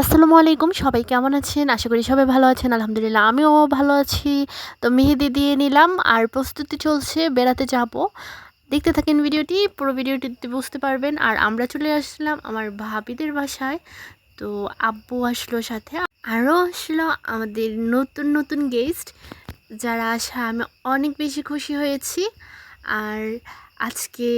আসসালামু আলাইকুম। সবাই কেমন আছেন? আশা করি সবাই ভালো আছেন। আলহামদুলিল্লাহ আমিও ভালো আছি। তো মেহেদি দিয়ে নিলাম আর প্রস্তুতি চলছে, বেড়াতে যাবো। দেখতে থাকেন ভিডিওটি, পুরো ভিডিওটিতে বুঝতে পারবেন। আর আমরা চলে আসলাম আমার ভাবিদের বাসায়। তো আব্বু আসলো সাথে, আরও আসলো আমাদের নতুন নতুন গেস্ট, যারা আসা আমি অনেক বেশি খুশি হয়েছি। আর আজকে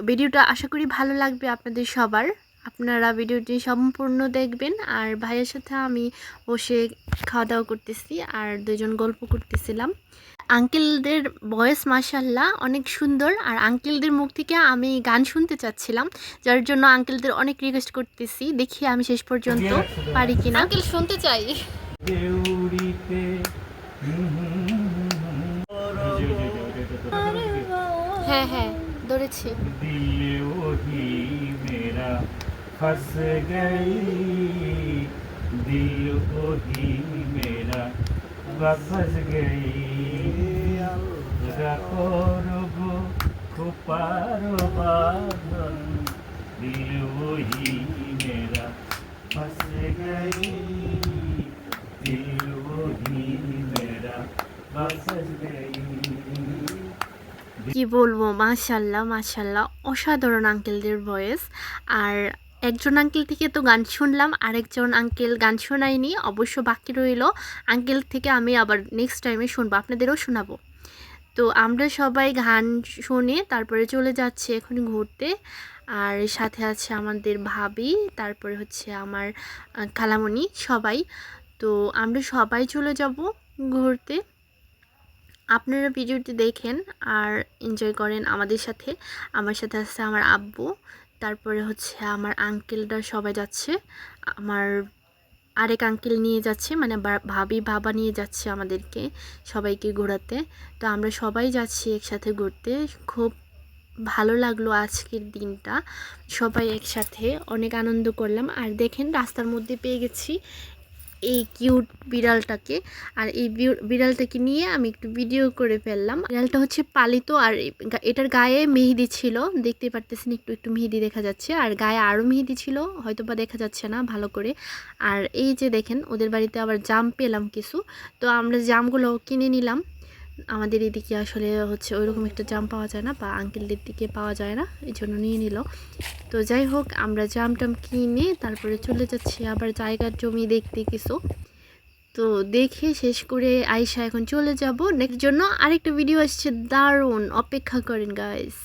ভিডিওটা আশা করি ভালো লাগবে আপনাদের সবার। আপনারা ভিডিওটি সম্পূর্ণ দেখবেন। আর ভাইয়ের সাথে আমি বসে খাওয়া দাওয়া করতেছি আর দুজন গল্প করতেছিলাম। আঙ্কেলদের ভয়েস মাশাল্লাহ অনেক সুন্দর। আর আঙ্কেলদের মুখ থেকে আমি গান শুনতে চাচ্ছিলাম, যার জন্য আঙ্কেলদের অনেক রিকোয়েস্ট করতেছি। দেখি আমি শেষ পর্যন্ত পারি কিনা। আঙ্কেল শুনতে চাই। হ্যাঁ হ্যাঁ ধরেছি। फंस गई दिल को ही मेरा फंस गई रखो खुपारो बांधन दिल वही मेरा फंस गई दिल वही मेरा फंस गई। কি বলবো, মাশাল্লাহ মাশাল্লাহ অসাধারণ আঙ্কেলদের ভয়েস। আর একজন আঙ্কেল থেকে তো গান শুনলাম, আরেকজন আঙ্কেল গান শোনায়নি, অবশ্য বাকি রইল। আঙ্কেল থেকে আমি আবার নেক্সট টাইমে শুনবো, আপনাদেরও শোনাবো। তো আমরা সবাই গান শুনে তারপরে চলে যাচ্ছি এখন ঘুরতে। আর সাথে আছে আমাদের ভাবি, তারপরে হচ্ছে আমার খালামণি, সবাই। তো আমরা সবাই চলে যাব ঘুরতে। আপনারা ভিডিওটি দেখেন আর এনজয় করেন আমাদের সাথে। আমার সাথে আছে আমার আব্বু, তারপরে হচ্ছে আমার আঙ্কেলরা সবাই যাচ্ছে। আমার আরেক আঙ্কেল নিয়ে যাচ্ছে, মানে ভাবি বাবা নিয়ে যাচ্ছে আমাদেরকে সবাইকে ঘোরাতে। তো আমরা সবাই যাচ্ছি একসাথে ঘুরতে। খুব ভালো লাগলো আজকের দিনটা, সবাই একসাথে অনেক আনন্দ করলাম। আর দেখেন রাস্তার মধ্যে পেয়ে গেছি এই কিউট বিড়ালটাকে। আর এই বিড়ালটাকে নিয়ে আমি একটু ভিডিও করে ফেললাম। বিড়ালটা হচ্ছে পালিত, আর এটার গায়ে মেহেদি ছিল, দেখতে পারতেছেন একটু একটু মেহেদি দেখা যাচ্ছে। আর গায়ে আরও মেহেদি ছিল, হয়তো বা দেখা যাচ্ছে না ভালো করে। আর এই যে দেখেন ওদের বাড়িতে আবার জাম পেলাম কিছু, তো আমরা জামগুলো কিনে নিলাম। আমাদের এদিকে আসলে হচ্ছে ওইরকম একটা জাম পাওয়া যায় না, বা আঙ্কেলদের দিকে পাওয়া যায় না, এই জন্য নিয়ে নিল। তো যাই হোক, আমরা জাম টাম কিনে তারপরে চলে যাচ্ছি আবার জায়গার জমি দেখতে কিছু। তো দেখে শেষ করে আয়শা এখন চলে যাব নেক্সট জন্য। আরেকটা ভিডিও আসছে, দারুণ, অপেক্ষা করেন গাইস।